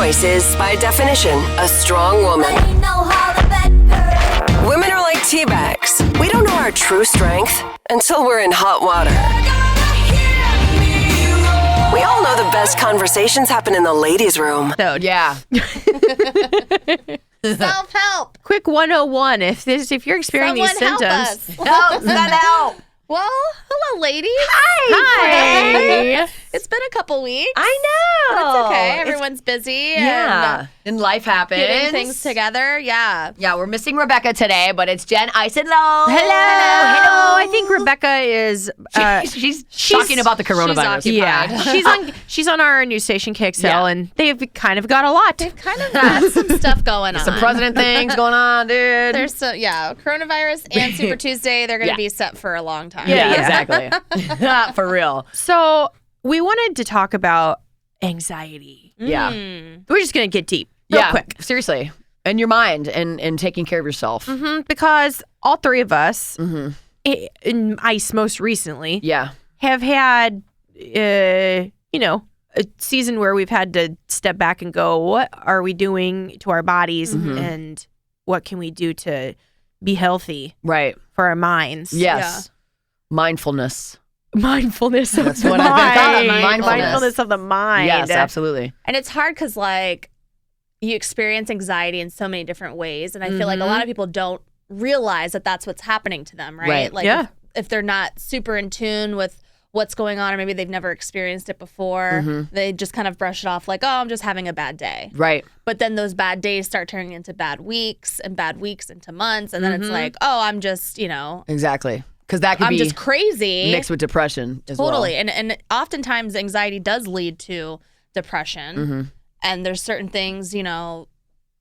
voice is, by definition, a strong woman. Women are like tea bags. We don't know our true strength until we're in hot water. We all know the best conversations happen in the ladies' room. Yeah. Self-help. Quick 101. If you're experiencing these Someone help symptoms. us. Help, send help. Well, hello, ladies. Hi. It's been a couple weeks. I know. But it's okay. Everyone's busy. Yeah. And life happens. Getting things together. Yeah. Yeah, we're missing Rebecca today, but it's Jen Isenlow. Hello. I think Rebecca is. She's talking about the coronavirus. She's Yeah, she's on our news station KXL, Yeah. and they've kind of got a lot. They've kind of got some stuff going on. Some president things going on, dude. There's some, coronavirus and Super Tuesday. They're going to be set for a long time. yeah, exactly. For real. So we wanted to talk about anxiety. Yeah. We're just gonna get deep, real quick, Seriously. And your mind and taking care of yourself. because all three of us, in ICE most recently, Yeah. have had, a season where we've had to step back and go, what are we doing to our bodies, and what can we do to be healthy Right. for our minds? Yes. Mindfulness. Mindfulness of That's the what I've been calling mind. mindfulness. Mindfulness of the mind. Yes, absolutely. And it's hard because, you experience anxiety in so many different ways. And I feel like a lot of people don't realize that that's what's happening to them, right? Right. Like, Yeah. if they're not super in tune with what's going on, or maybe they've never experienced it before, they just kind of brush it off like, oh, I'm just having a bad day. Right. But then those bad days start turning into bad weeks into months. And then it's like, oh, I'm just, Exactly. Because that could I'm be just crazy. mixed with depression as Totally. well. And oftentimes anxiety does lead to depression. And there's certain things,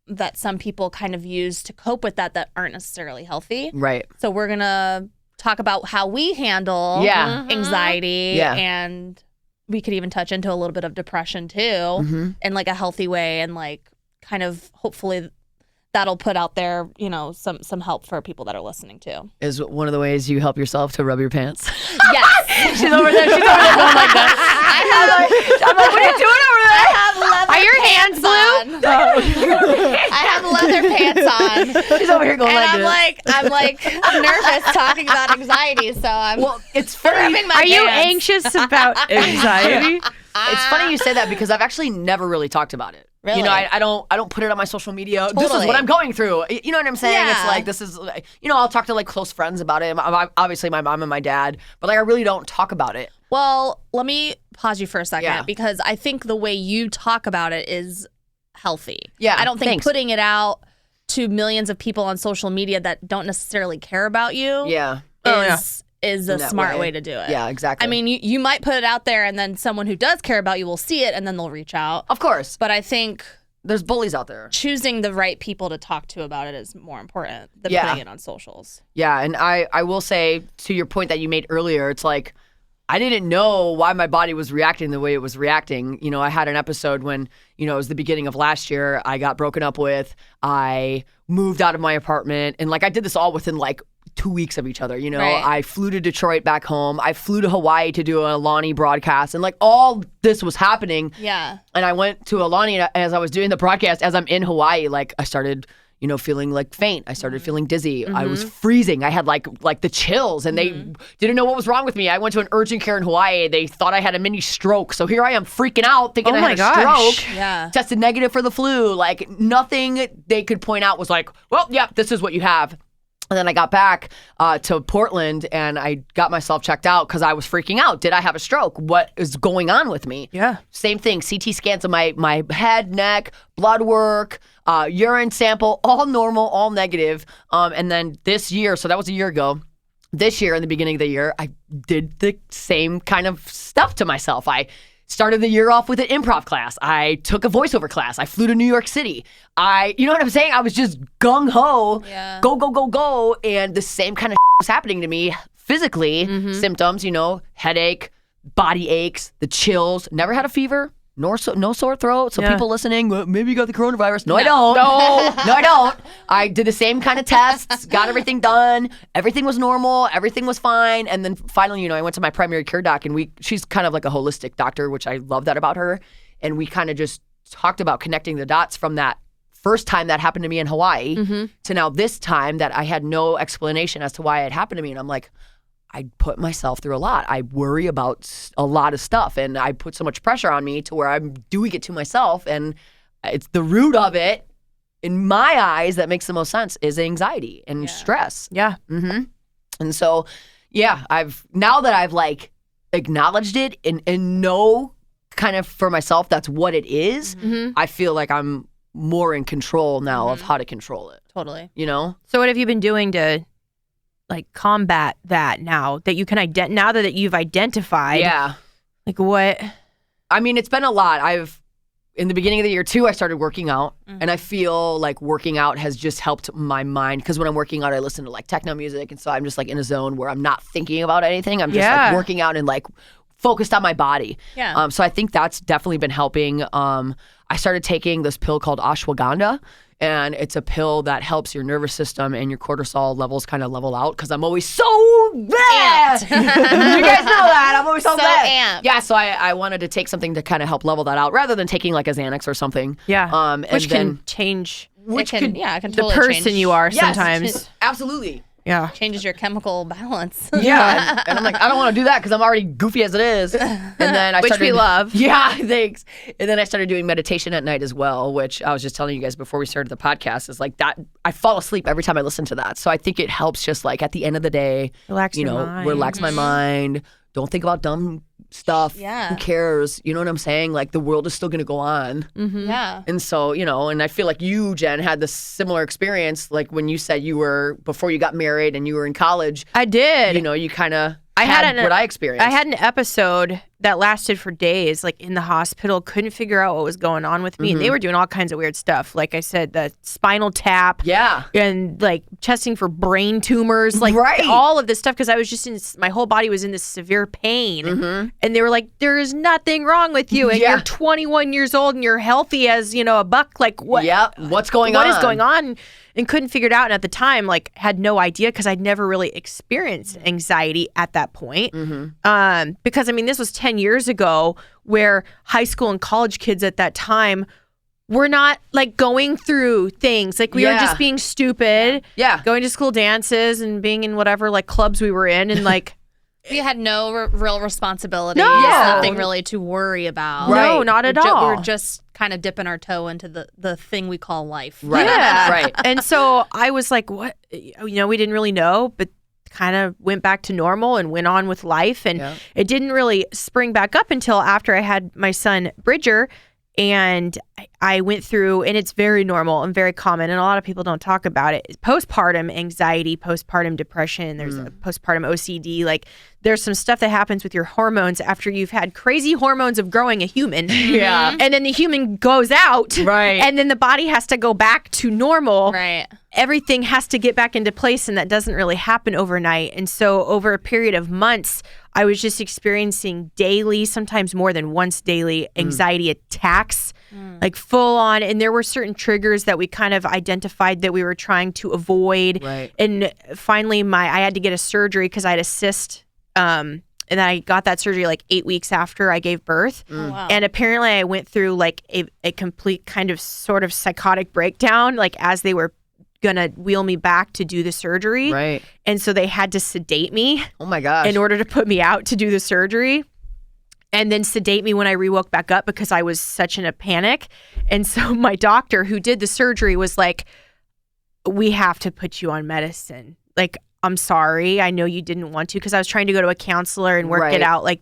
that some people kind of use to cope with that aren't necessarily healthy. Right. So we're going to talk about how we handle Yeah. anxiety. Yeah. And we could even touch into a little bit of depression too in like a healthy way, and like kind of hopefully that'll put out there, some help for people that are listening too. Is one of the ways you help yourself to rub your pants. Yes. She's over there going like that. I'm like, what are you doing over there? I have leather Are your hands blue? I have leather pants on. She's over here going And like this. I'm nervous talking about anxiety, so I'm Well, it's funny. rubbing my Are you pants. anxious about anxiety? It's funny you say that because I've actually never really talked about it. Really? I don't put it on my social media. This is Totally. what I'm going through. You know what I'm saying? Yeah. It's like, this is, I'll talk to like close friends about it. Obviously my mom and my dad, but like I really don't talk about it. Well, let me pause you for a second Yeah. because I think the way you talk about it is healthy. Yeah, I don't think thanks. putting it out to millions of people on social media that don't necessarily care about you Yeah. is a In that smart way. way to do it. Yeah, exactly. I mean, you might put it out there and then someone who does care about you will see it and then they'll reach out. of course, But I think there's bullies out there. choosing the right people to talk to about it is more important than Yeah. putting it on socials. Yeah, and I will say to your point that you made earlier, it's like I didn't know why my body was reacting the way it was reacting. I had an episode when, it was the beginning of last year. I got broken up with. I moved out of my apartment. And, I did this all within, 2 weeks of each other. Right. I flew to Detroit back home. I flew to Hawaii to do a Alani broadcast. And, all this was happening. Yeah. And I went to Alani, and as I was doing the broadcast, as I'm in Hawaii, I started feeling faint. I started feeling dizzy. I was freezing. I had like the chills, and they didn't know what was wrong with me. I went to an urgent care in Hawaii. They thought I had a mini stroke. So here I am freaking out, thinking Oh I my had a gosh. stroke. Yeah. Tested negative for the flu. Nothing they could point out was well, yeah, this is what you have. And then I got back to Portland, and I got myself checked out because I was freaking out. Did I have a stroke? What is going on with me? Yeah. Same thing. CT scans of my head, neck, blood work, urine sample, all normal, all negative. And then this year, so that was a year ago. This year, in the beginning of the year, I did the same kind of stuff to myself. I started the year off with an improv class. I took a voiceover class. I flew to New York City. You know what I'm saying? I was just gung-ho, Yeah. go, go, go, go. And the same kind of was happening to me physically. Symptoms, headache, body aches, the chills. Never had a fever. No sore throat. So Yeah. people listening, well, maybe you got the coronavirus. No, I don't. No, I don't. I did the same kind of tests, got everything done. Everything was normal. Everything was fine. And then finally, I went to my primary care doc, and she's kind of like a holistic doctor, which I love that about her. And we kind of just talked about connecting the dots from that first time that happened to me in Hawaii to now this time that I had no explanation as to why it happened to me. And I'm like, I put myself through a lot. I worry about a lot of stuff, and I put so much pressure on me to where I'm doing it to myself. And it's the root of it, in my eyes, that makes the most sense is anxiety and stress. Yeah. And so, yeah, now that I've like acknowledged it and know kind of for myself that's what it is, I feel like I'm more in control now of how to control it. Totally. You know? So what have you been doing to like combat that now that you can now that you've identified? Yeah. Like what? I mean, it's been a lot. In the beginning of the year too, I started working out, and I feel like working out has just helped my mind, because when I'm working out, I listen to like techno music, and so I'm just like in a zone where I'm not thinking about anything. I'm just like working out and like focused on my body. Yeah. So I think that's definitely been helping. I started taking this pill called ashwagandha, and it's a pill that helps your nervous system and your cortisol levels kind of level out, because I'm always so bad. You guys know that. I'm always so bad. amped. Yeah, so I wanted to take something to kind of help level that out rather than taking like a Xanax or something. Yeah. And Which then, can change It can the totally person change. you are Yes. sometimes. Absolutely. Yeah. Changes your chemical balance. Yeah, and I'm like, I don't want to do that because I'm already goofy as it is. And then I Which started, we love. Yeah, thanks. And then I started doing meditation at night as well, which I was just telling you guys before we started the podcast is like that. I fall asleep every time I listen to that, so I think it helps just like at the end of the day, Relax your mind. relax my mind. Don't think about dumb stuff. Yeah. Who cares? You know what I'm saying? Like the world is still going to go on. Yeah. And so, and I feel like you, Jen, had this similar experience. Like when you said you were, before you got married and you were in college, I did. you kind of had what I experienced. I had an episode that lasted for days, like in the hospital, couldn't figure out what was going on with me. And they were doing all kinds of weird stuff. Like I said, the spinal tap. Yeah. And like testing for brain tumors, like Right. all of this stuff. Because I was just my whole body was in this severe pain. And they were like, there is nothing wrong with you. And Yeah. you're 21 years old and you're healthy as, a buck. Like what? Yep. What's going on? What is going on? And couldn't figure it out. And at the time, like, had no idea because I'd never really experienced anxiety at that point. Because, I mean, this was 10 years ago where high school and college kids at that time were not, like, going through things. Like, we were just being stupid. Yeah. Going to school dances and being in whatever, like, clubs we were in. And, like, We had no real responsibilities. No. Nothing really to worry about. no, not at all. We were just kind of dipping our toe into the thing we call life. Right. Yeah. Right. And so I was like, what? We didn't really know, but kind of went back to normal and went on with life. And it didn't really spring back up until after I had my son, Bridger. And I went through, and it's very normal and very common, and a lot of people don't talk about it. Postpartum anxiety, postpartum depression, there's a postpartum OCD. Like, there's some stuff that happens with your hormones after you've had crazy hormones of growing a human. Yeah. And then the human goes out. Right. And then the body has to go back to normal. Right. Everything has to get back into place, and that doesn't really happen overnight. And so over a period of months, I was just experiencing daily, sometimes more than once daily, anxiety attacks, like full on. And there were certain triggers that we kind of identified that we were trying to avoid. Right. And finally, I had to get a surgery because I had a cyst. And I got that surgery like 8 weeks after I gave birth. Oh, wow. And apparently I went through like a complete kind of sort of psychotic breakdown, like as they were gonna wheel me back to do the surgery. Right. And so they had to sedate me Oh my gosh. in order to put me out to do the surgery, and then sedate me when I rewoke back up because I was such in a panic. And so my doctor who did the surgery was like, we have to put you on medicine. Like, I'm sorry. I know you didn't want to, because I was trying to go to a counselor and work Right. it out, like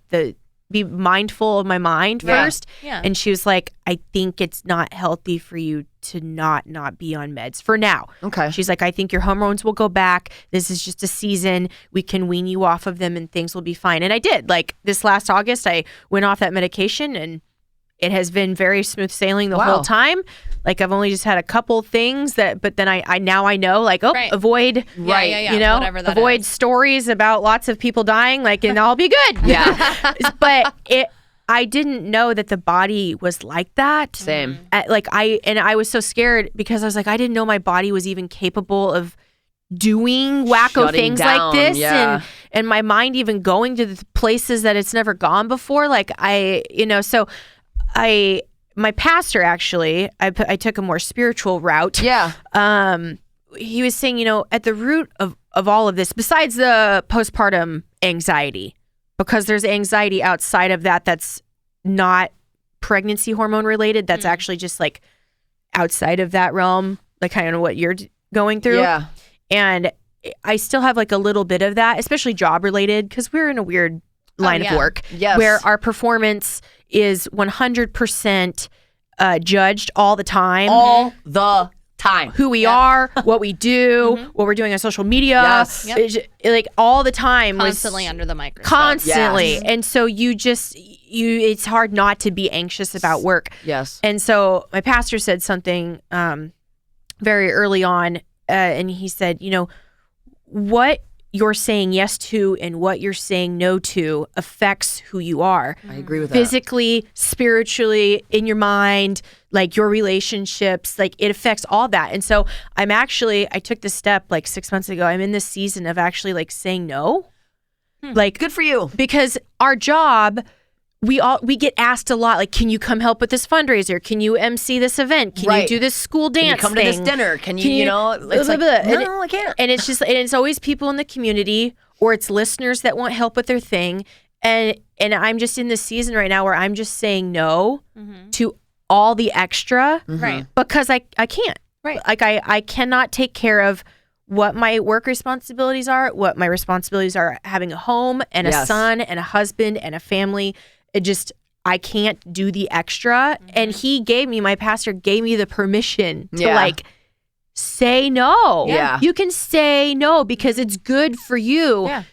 be mindful of my mind Yeah. first. Yeah. And she was like, I think it's not healthy for you to not be on meds for now. Okay. She's like, I think your hormones will go back. This is just a season. We can wean you off of them and things will be fine. And I did. Like this last August, I went off that medication and it has been very smooth sailing the whole time. Like I've only just had a couple things but then I now I know, like, Right. avoid, Right. Yeah. you know, Whatever that avoid is. stories about lots of people dying, like, and I'll be good. Yeah. But I didn't know that the body was like that. Same. I was so scared because I was like, I didn't know my body was even capable of doing wacko Shutting things down, like this, yeah. and my mind even going to the places that it's never gone before. Like so I my pastor actually, I took a more spiritual route. Yeah. He was saying, at the root of all of this, besides the postpartum anxiety, because there's anxiety outside of that that's not pregnancy hormone related, that's actually just like outside of that realm, like kind of what you're going through. Yeah. And I still have like a little bit of that, especially job related, because we're in a weird line of work where our performance is 100% judged all the time. All the time. Who we are, what we do, what we're doing on social media, Yes. like all the time. Constantly under the microscope. Constantly. Yes. And so it's hard not to be anxious about work. Yes. And so my pastor said something very early on, and he said, what you're saying yes to and what you're saying no to affects who you are. I agree with that. Physically, spiritually, in your mind, like your relationships, like it affects all that. And so I took this step like 6 months ago. I'm in this season of actually like saying no. Like, Good for you. because our job, we get asked a lot, like, can you come help with this fundraiser? Can you MC this event? Can you Right. do this school Can you dance come thing? to this dinner? Can you, it's blah, like, blah, blah. no, I can't. And it's always people in the community or it's listeners that want help with their thing. And I'm just in this season right now where I'm just saying no to all the extra Right. because I can't. Right. Like I cannot take care of what my work responsibilities are, what my responsibilities are having a home and a Yes. son and a husband and a family. I can't do the extra. And my pastor gave me the permission to Yeah. like say no. Yeah. You can say no because it's good for you. Yeah.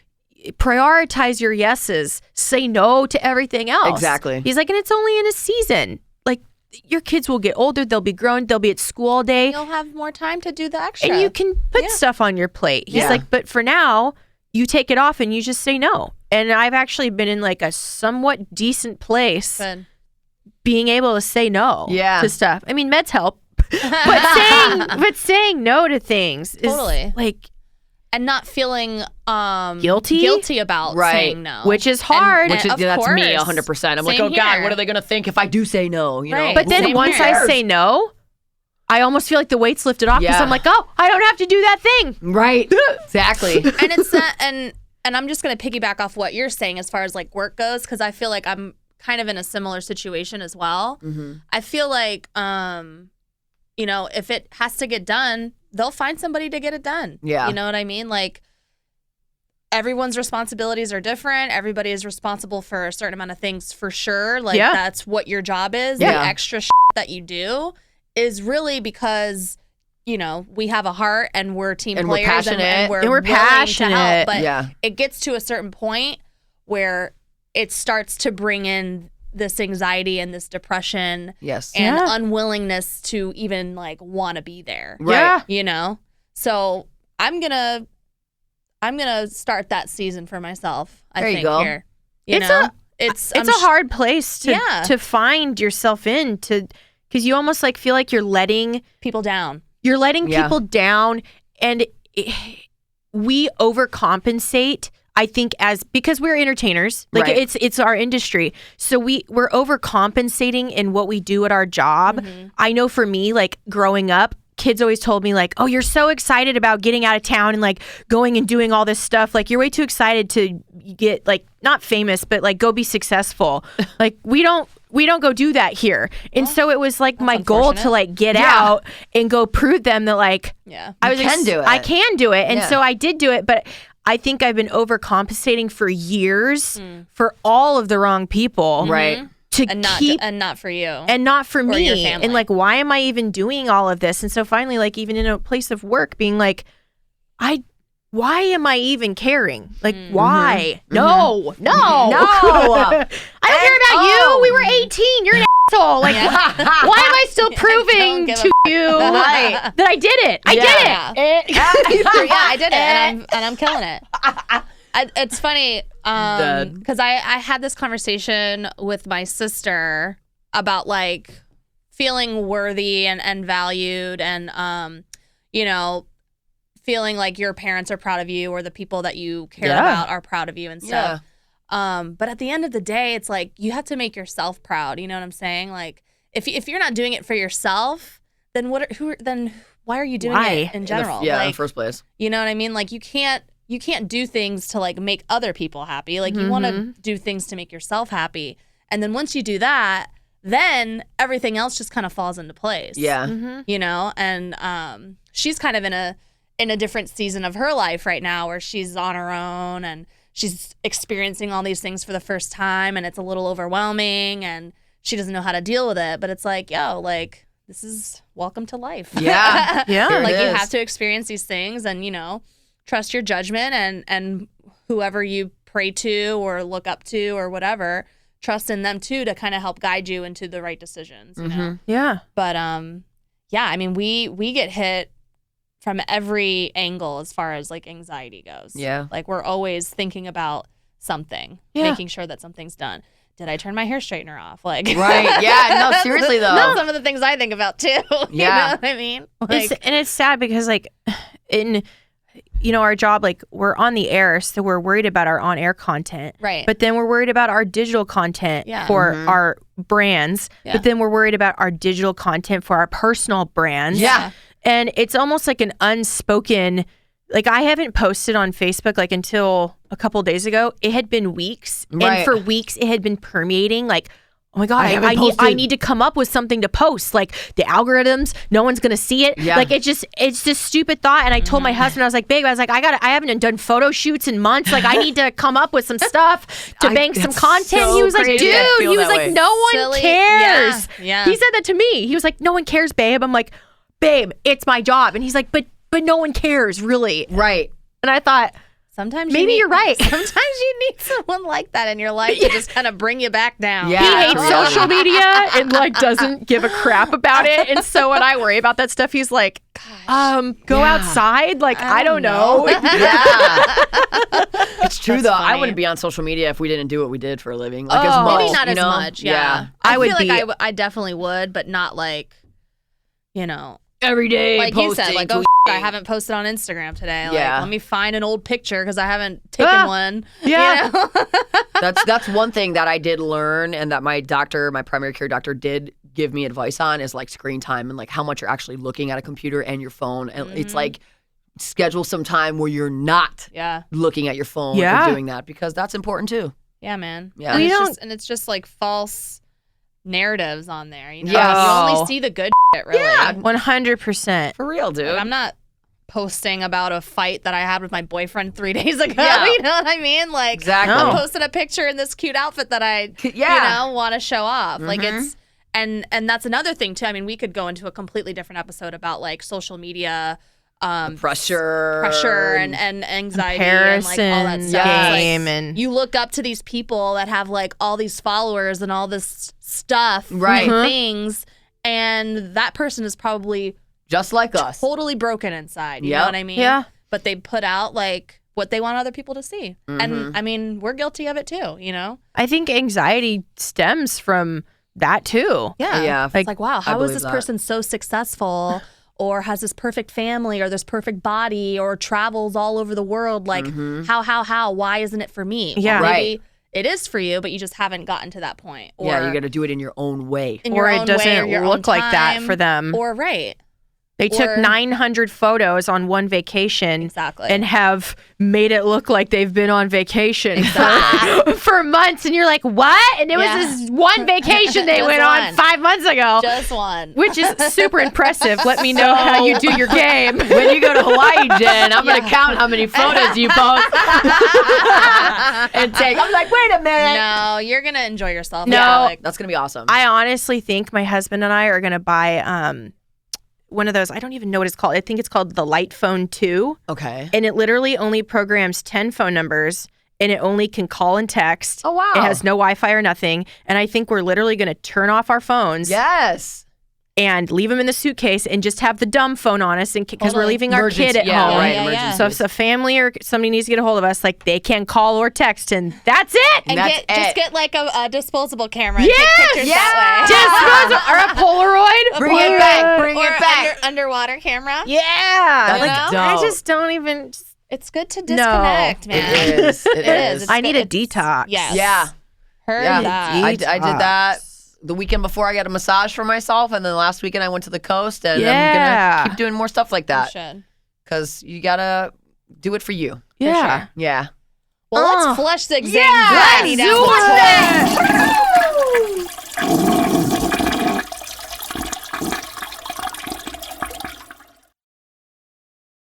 Prioritize your yeses. Say no to everything else. Exactly. He's like, and it's only in a season. Like your kids will get older, they'll be grown, they'll be at school all day. You'll have more time to do the extra. And you can put Yeah. stuff on your plate. He's Yeah. like, but for now, you take it off and you just say no. And I've actually been in like a somewhat decent place Good. being able to say no Yeah. to stuff. I mean, meds help. but saying no to things Totally. is like, And not feeling Guilty? about Right. saying no. which is hard. Which is, Of that's me course. 100%. I'm like, Same oh God, here. what are they going to think if I do say no? You know? Right. But then Same once here. I say no, I almost feel like the weight's lifted off because Yeah. I'm like, oh, I don't have to do that thing. Right. Exactly. And it's not, and I'm just gonna piggyback off what you're saying as far as like work goes, because I feel like I'm kind of in a similar situation as well. Mm-hmm. I feel like if it has to get done, they'll find somebody to get it done. Yeah. You know what I mean? Like everyone's responsibilities are different. Everybody is responsible for a certain amount of things for sure. Like Yeah. that's what your job is. Yeah. The extra that you do is really because we have a heart and we're team And we're players passionate. and we're And we're willing to help. passionate. But Yeah. it gets to a certain point where it starts to bring in this anxiety and this depression Yes. and Yeah. unwillingness to even like want to be there. Right. Yeah. So I'm gonna start that season for myself. I There you think go. here. It's a hard place to find yourself in because you almost like feel like you're letting people down. Yeah. people down, and we overcompensate. I think because we're entertainers, like Right. it's our industry, so we're overcompensating in what we do at our job. I know for me, like growing up, kids always told me like, oh, you're so excited about getting out of town and like going and doing all this stuff. Like you're way too excited to get like not famous, but like go be successful. Like we don't go do that here. And so it was like my goal unfortunate. to like get Yeah. out and go prove them that like Yeah. I can do it. I can do it. And Yeah. so I did do it, but I think I've been overcompensating for years for all of the wrong people. Right. To And keep not for you. and not for Or me. your family. And like, why am I even doing all of this? And so finally, like, even in a place of work, being like, why am I even caring? Like, why? No. No. I don't care about you. We were 18. You're an asshole. Like, why am I still proving give to you that I did it? I Yeah. did it. yeah, I did it, and I'm killing it. It's funny Dead. because I had this conversation with my sister about like feeling worthy and valued, and feeling like your parents are proud of you or the people that you care Yeah. about are proud of you and stuff. But at the end of the day, it's like you have to make yourself proud. You know what I'm saying? Like if you're not doing it for yourself, then why are you doing Why? it in general? in the first place. You know what I mean? Like you can't do things to like make other people happy. Like you want to do things to make yourself happy. And then once you do that, then everything else just kind of falls into place. Yeah. You know, and she's kind of in a different season of her life right now where she's on her own and she's experiencing all these things for the first time, and it's a little overwhelming and she doesn't know how to deal with it. But it's like, yo, like this is welcome to life. Yeah. Yeah. Here it Like you is. have to experience these things and, you know, trust your judgment and whoever you pray to or look up to or whatever, trust in them too to kind of help guide you into the right decisions, you know? Yeah. But yeah, I mean, we get hit from every angle as far as like anxiety goes. Yeah. Like we're always thinking about something, Yeah. making sure that something's done. Did I turn my hair straightener off? Like Right. Yeah. No, seriously though. That's some of the things I think about too. Yeah. You know what I mean? Like, It's sad because like in our job, like we're on the air, so we're worried about our on-air content. Right. But then we're worried about our digital content Yeah. for our brands. Yeah. But then we're worried about our digital content for our personal brands. Yeah. And it's almost like an unspoken, like I haven't posted on Facebook like until a couple days ago. It had been weeks. Right. And for weeks it had been permeating like, oh my God, haven't I posted. need to come up with something to post. Like the algorithms, no one's going to see it. Yeah. Like it's this stupid thought. And I told my husband, I was like, babe, I haven't done photo shoots in months. Like I need to come up with some stuff to bank some it's content. so He was like, crazy dude, I feel he was that like, way. no one Silly. cares. Yeah. He said that to me. He was like, no one cares, babe. I'm like, babe, it's my job. And he's like, but no one cares really. Right. And I thought, sometimes maybe you're right. Sometimes you need someone like that in your life to just kind of bring you back down. Yeah. he hates Yeah. social media and like doesn't give a crap about it. And so when I worry about that stuff, he's like, go Yeah. outside. Like, I don't know. Yeah. It's true That's though. I funny. wouldn't be on social media if we didn't do what we did for a living. Like as Oh. much. Maybe not you as know? much. Yeah. I would feel like be- I definitely would, but not like, you know, Every day. like you said, posting, like, oh, tweeting. I haven't posted on Instagram today. Like, Yeah. let me find an old picture because I haven't taken Ah. one. Yeah. You know? That's one thing that I did learn and that my primary care doctor did give me advice on is like screen time and like how much you're actually looking at a computer and your phone. And it's like schedule some time where you're not Yeah. looking at your phone Yeah. or doing that because that's important too. Yeah, man. Yeah. And, We it's don't- just, and it's just like false narratives on there. You know, Yes. you Oh. only see the good shit, really. Yeah. 100%. For real, dude. Like, I'm not posting about a fight that I had with my boyfriend 3 days ago. Yeah. You know what I mean? Like, Exactly. I No. posted a picture in this cute outfit that I, Yeah. you know, want to show off. Like Mhm. it's, and that's another thing too. I mean, we could go into a completely different episode about like social media, Pressure and anxiety and like all that Comparison stuff. It's like, game and you look up to these people that have like all these followers and all this stuff, Right. and Mhm. things, and that person is probably just like us. totally broken inside. You Yep. know what I mean? Yeah. But they put out like what they want other people to see, Mm-hmm. and I mean, we're guilty of it too. You know? I think anxiety stems from that too. Yeah. It's like, wow, how is believe this that. person so successful? Or has this perfect family or this perfect body or travels all over the world? Like, how? Why isn't it for me? Yeah. Well, Right. maybe it is for you, but you just haven't gotten to that point. Or Yeah, you got to do it in your own way. in Or your it own doesn't way or your look own like that time, for them. Or right. They took Or- 900 photos on one vacation Exactly. and have made it look like they've been on vacation for months. And you're like, what? And it Yeah. was this one vacation they Just went on one. 5 months ago, Just one. which is super impressive. Let me know how you do your game. When you go to Hawaii, Jen, I'm going to count how many photos you post and take. I'm like, wait a minute. No, you're gonna enjoy yourself. No. Yeah, like, That's going to be awesome. I honestly think my husband and I are going to buy one of those. I don't even know what it's called. I think it's called the Light Phone 2. okay. And it literally only programs 10 phone numbers and it only can call and text. Oh, wow. It has no Wi-Fi or nothing. And I think we're literally going to turn off our phones Yes. and leave them in the suitcase and just have the dumb phone on us because we're Totally. leaving our kid at yeah, home. right. Yeah, yeah, yeah. Emergencies. So if a family or somebody needs to get a hold of us, like they can call or text and that's it. and That's just it. get like a disposable camera. And Yes! take pictures Yeah! that way. Just or a Polaroid. Bring it back. Bring or it back. underwater camera. Yeah. That's Like I dope. just don't even. It's good to disconnect, man. It is. It is. It's I need a good. detox. Yes. Yeah. Heard Yeah. that. I did that the weekend before I got a massage for myself, and then last weekend I went to the coast, and Yeah. I'm gonna keep doing more stuff like You that should. because you gotta do it for you. Yeah. sure. Yeah. Well, let's flush the anxiety Yes, down do the toilet.